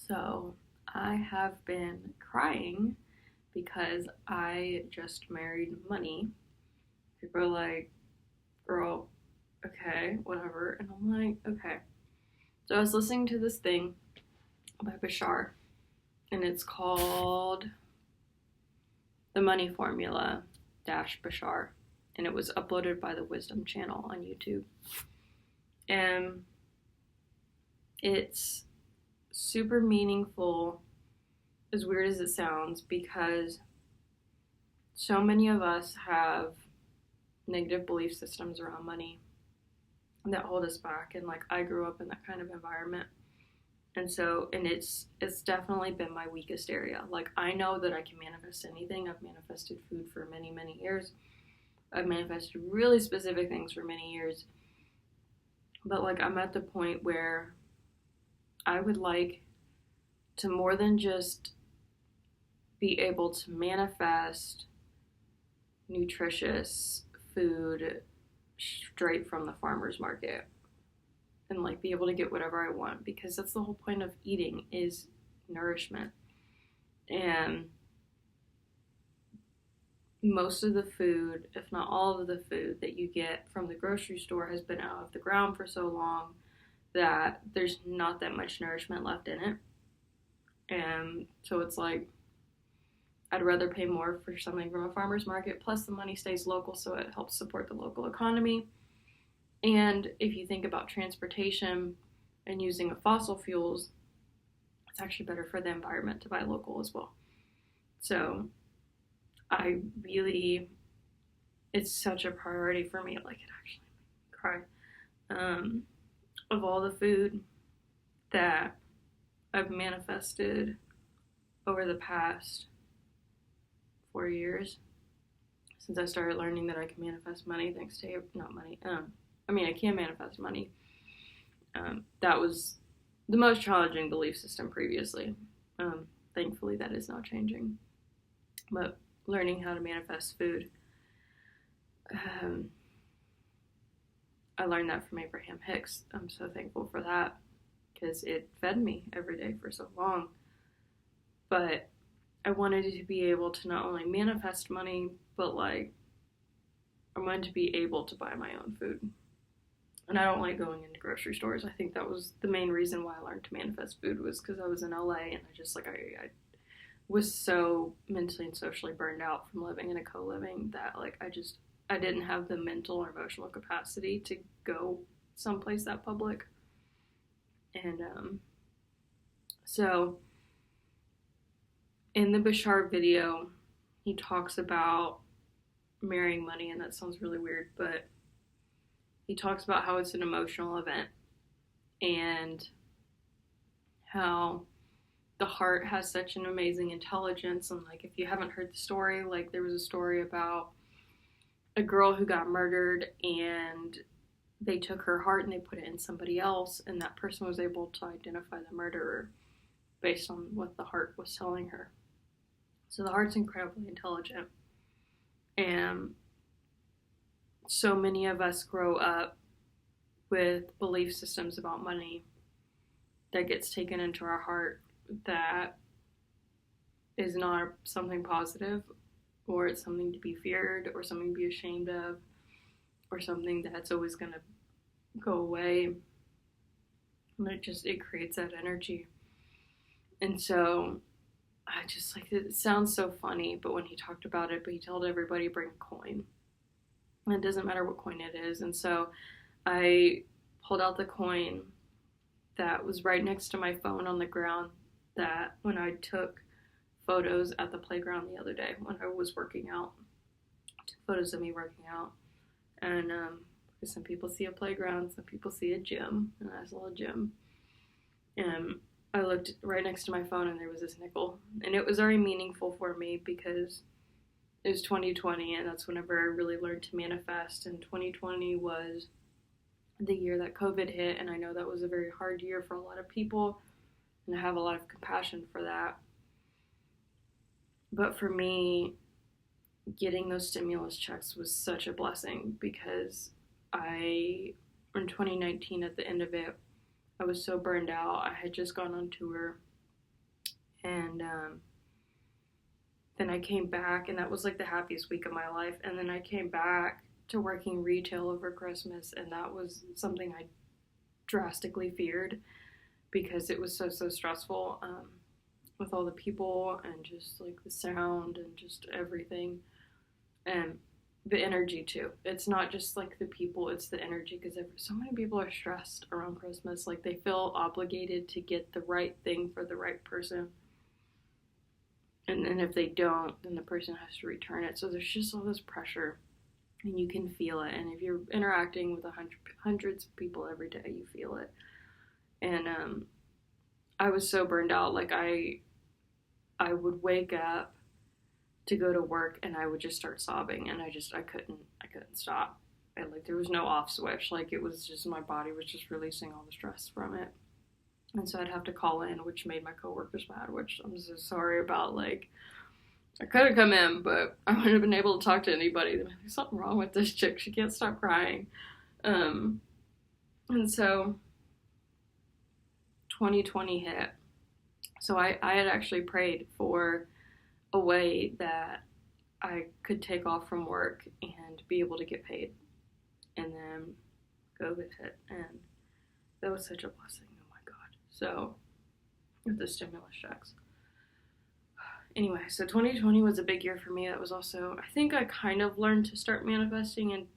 So I have been crying because I just married money. People are like, girl, okay, whatever. And I'm like, okay. So I was listening to this thing by Bashar, and it's called The Money Formula dash Bashar. And it was uploaded by the Wisdom channel on YouTube. And it's super meaningful, as weird as it sounds, because so many of us have negative belief systems around money that hold us back. And like, I grew up in that kind of environment, and it's definitely been my weakest area. Like, I know that I can manifest anything. I've manifested food for many years. I've manifested really specific things for many years, but like, I'm at the point where I would like to more than just be able to manifest nutritious food straight from the farmer's market and like be able to get whatever I want, because that's the whole point of eating, is nourishment. And most of the food, if not all of the food that you get from the grocery store, has been out of the ground for so long that there's not that much nourishment left in it. And so it's like, I'd rather pay more for something from a farmer's market, plus the money stays local, so it helps support the local economy. And if you think about transportation and using of fossil fuels, it's actually better for the environment to buy local as well. So it's such a priority for me. Like, it actually made me cry. Of all the food that I've manifested over the past 4 years, since I started learning that I can manifest money thanks to, not money, I can manifest money. That was the most challenging belief system previously. Thankfully, that is now changing. But learning how to manifest food, I learned that from Abraham Hicks. I'm so thankful for that, because it fed me every day for so long. But I wanted to be able to not only manifest money, but like, I wanted to be able to buy my own food. And I don't like going into grocery stores. I think that was the main reason why I learned to manifest food, was because I was in LA, and I was so mentally and socially burned out from living in a co-living that like, I didn't have the mental or emotional capacity to go someplace that public. And so in the Bashar video, he talks about marrying money, and that sounds really weird, but he talks about how it's an emotional event and how the heart has such an amazing intelligence. And like, if you haven't heard the story, like, there was a story about a girl who got murdered, and they took her heart and they put it in somebody else, and that person was able to identify the murderer based on what the heart was telling her. So the heart's incredibly intelligent. And so many of us grow up with belief systems about money that gets taken into our heart that is not something positive, or it's something to be feared, or something to be ashamed of, or something that's always going to go away. And it creates that energy. And so I just like, it sounds so funny, but when he talked about it, but he told everybody bring a coin. And it doesn't matter what coin it is. And so I pulled out the coin that was right next to my phone on the ground, that when I took photos at the playground the other day when I was working out, I took photos of me working out. And some people see a playground, some people see a gym, and I saw a gym. And I looked right next to my phone, and there was this nickel. And it was very meaningful for me, because it was 2020, and that's whenever I really learned to manifest. And 2020 was the year that COVID hit, and I know that was a very hard year for a lot of people, and I have a lot of compassion for that. But for me, getting those stimulus checks was such a blessing, because in 2019, at the end of it, I was so burned out. I had just gone on tour, And then I came back, and that was like the happiest week of my life. And then I came back to working retail over Christmas, and that was something I drastically feared because it was so stressful, with all the people and just like the sound and just everything, and the energy too. It's not just like the people, it's the energy, because so many people are stressed around Christmas. Like they feel obligated to get the right thing for the right person, and then if they don't, then the person has to return it. So there's just all this pressure, and you can feel it. And if you're interacting with hundreds of people every day, you feel it. And I was so burned out. Like I would wake up to go to work, and I would just start sobbing, and I couldn't stop. And like there was no off switch. Like it was just, my body was just releasing all the stress from it. And so I'd have to call in, which made my coworkers mad, which I'm so sorry about. Like I could have come in, but I wouldn't have been able to talk to anybody. There's something wrong with this chick. She can't stop crying. And so 2020 hit. So I had actually prayed for a way that I could take off from work and be able to get paid. And then COVID hit, and that was such a blessing. Oh my God. So, with the stimulus checks. Anyway, so 2020 was a big year for me. That was also, I think I kind of learned to start manifesting in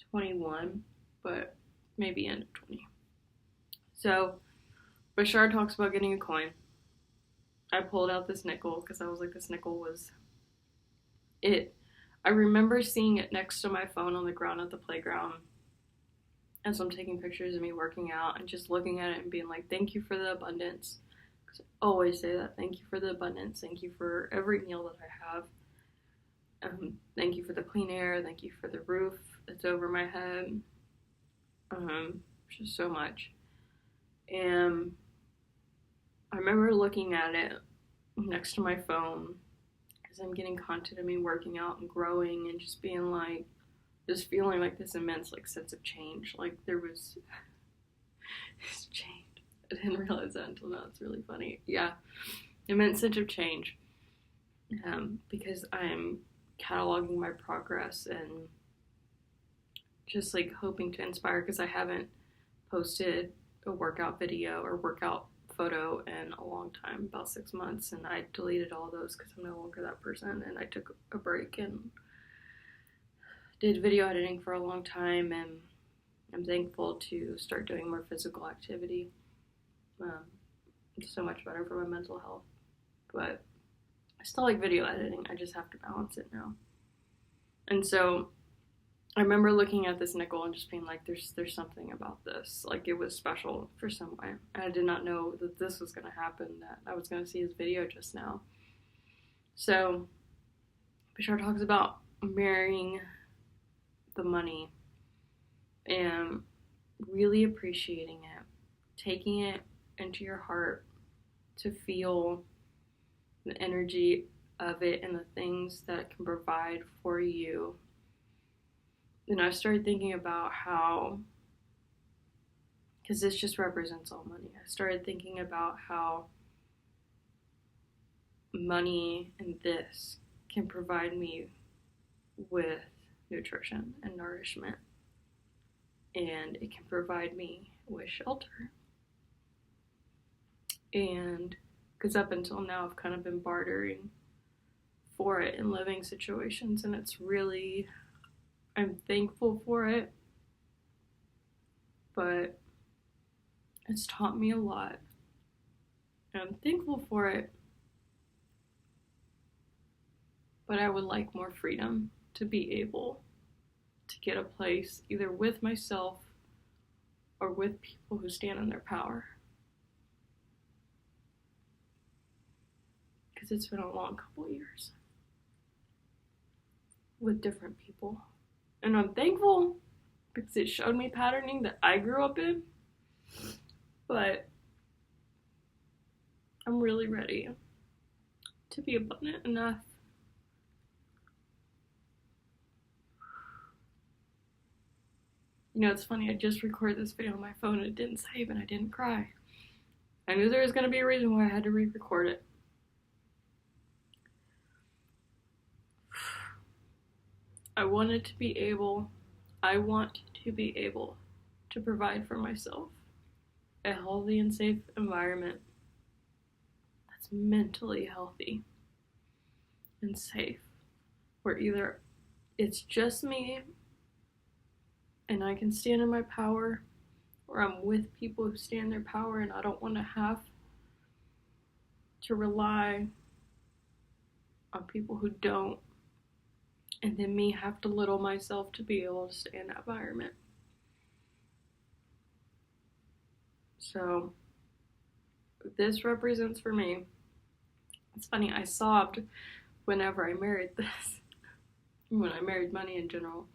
21, but maybe end of 20. So, Bashar talks about getting a coin. I pulled out this nickel because I was like, this nickel was it. I remember seeing it next to my phone on the ground at the playground as I'm taking pictures of me working out, and just looking at it and being like, thank you for the abundance. Because I always say that. Thank you for the abundance. Thank you for every meal that I have. Thank you for the clean air. Thank you for the roof that's over my head. Just so much. And I remember looking at it next to my phone as I'm getting content of me working out and growing, and just being like, just feeling like this immense like sense of change. Like there was this change. I didn't realize that until now. It's really funny. Yeah, immense sense of change. Because I'm cataloging my progress and just like hoping to inspire, because I haven't posted a workout video or workout photo in a long time, about 6 months, and I deleted all those because I'm no longer that person, and I took a break and did video editing for a long time, and I'm thankful to start doing more physical activity. It's so much better for my mental health, but I still like video editing. I just have to balance it now. And so I remember looking at this nickel and just being like, there's something about this. Like it was special for some way. And I did not know that this was going to happen, that I was going to see his video just now. So Bashar talks about marrying the money and really appreciating it, taking it into your heart to feel the energy of it and the things that it can provide for you. And I started thinking about how, because this just represents all money, I started thinking about how money and this can provide me with nutrition and nourishment, and it can provide me with shelter. And because up until now I've kind of been bartering for it in living situations, and it's really, I'm thankful for it, but it's taught me a lot, and I'm thankful for it, but I would like more freedom to be able to get a place either with myself or with people who stand in their power. Because it's been a long couple years with different people. And I'm thankful because it showed me patterning that I grew up in. But I'm really ready to be abundant enough You know, it's funny, I just recorded this video on my phone and it didn't save and I didn't cry. I knew there was going to be a reason why I had to re-record it. I want to be able to provide for myself a healthy and safe environment that's mentally healthy and safe, where either it's just me and I can stand in my power, or I'm with people who stand in their power and I don't want to have to rely on people who don't, and then me have to little myself to be able to stay in that environment. So this represents for me, it's funny, I sobbed whenever I married this, when I married money in general,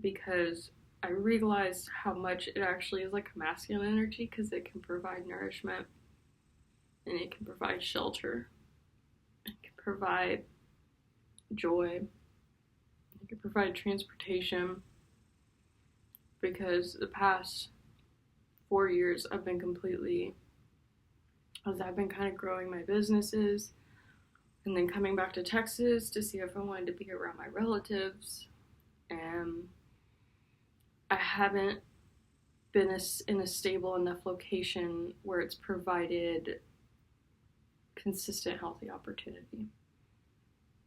because I realized how much it actually is like a masculine energy, because it can provide nourishment and it can provide shelter, it can provide joy, it can provide transportation, because the past 4 years I've been kind of growing my businesses and then coming back to Texas to see if I wanted to be around my relatives, and I haven't been in a stable enough location where it's provided consistent healthy opportunity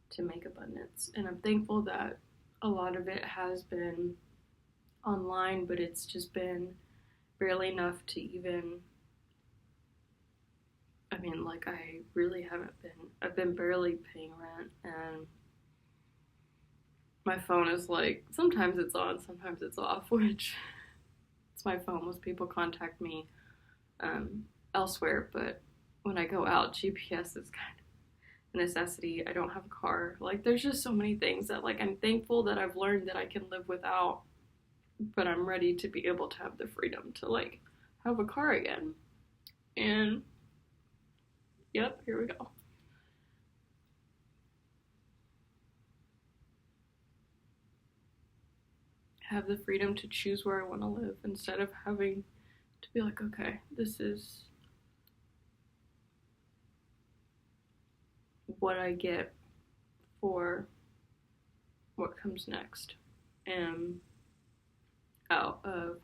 to make abundance. And I'm thankful that a lot of it has been online, but it's just been barely enough to even, I really haven't been, I've been barely paying rent, and my phone is like, sometimes it's on, sometimes it's off, which it's my phone. Most people contact me elsewhere, but when I go out, GPS is kind of a necessity. I don't have a car. Like, there's just so many things that, like, I'm thankful that I've learned that I can live without, but I'm ready to be able to have the freedom to, like, have a car again. And yep, here we go. Have the freedom to choose where I want to live instead of having to be like, okay, this is what I get for what comes next. And out of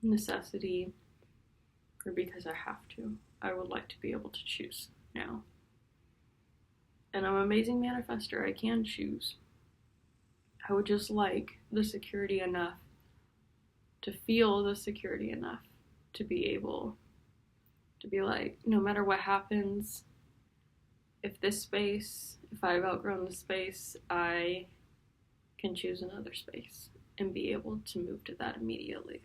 necessity or because I have to, I would like to be able to choose now. And I'm an amazing manifester. I can choose. I would just like the security enough to feel the security enough to be able to be like, no matter what happens, if I've outgrown this space, I can choose another space and be able to move to that immediately.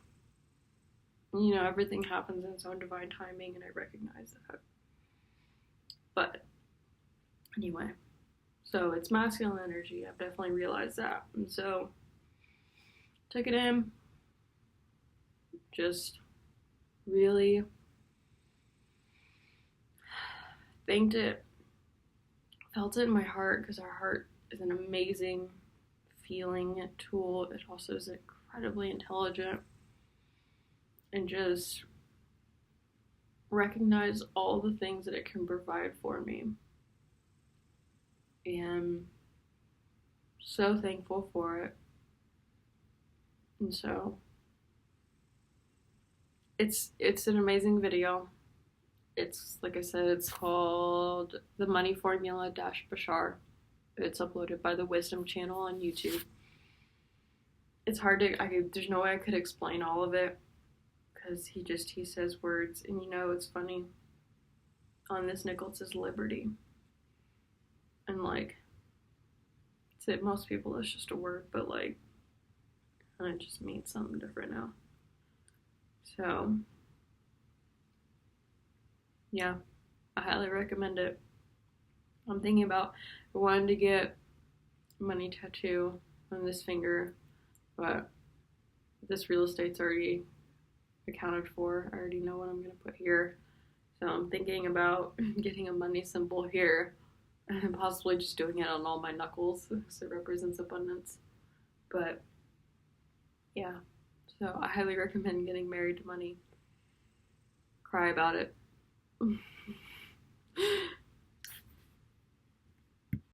You know, everything happens in its own divine timing, and I recognize that. But anyway, so it's masculine energy. I've definitely realized that. And so took it in, just really thanked it, felt it in my heart, because our heart is an amazing feeling tool. It also is incredibly intelligent, and just recognize all the things that it can provide for me. And so thankful for it. And so it's an amazing video. It's, like I said, it's called The Money Formula Bashar. It's uploaded by the Wisdom Channel on YouTube. It's hard to, there's no way I could explain all of it, because he says words, and you know, it's funny. On this nickel it says liberty. And like, to most people it's just a word, but like, it just means something different now. So, yeah, I highly recommend it. I'm thinking about wanting to get a money tattoo on this finger, but this real estate's already accounted for. I already know what I'm going to put here. So I'm thinking about getting a money symbol here and possibly just doing it on all my knuckles because it represents abundance. But yeah, so I highly recommend getting married to money. cry about it.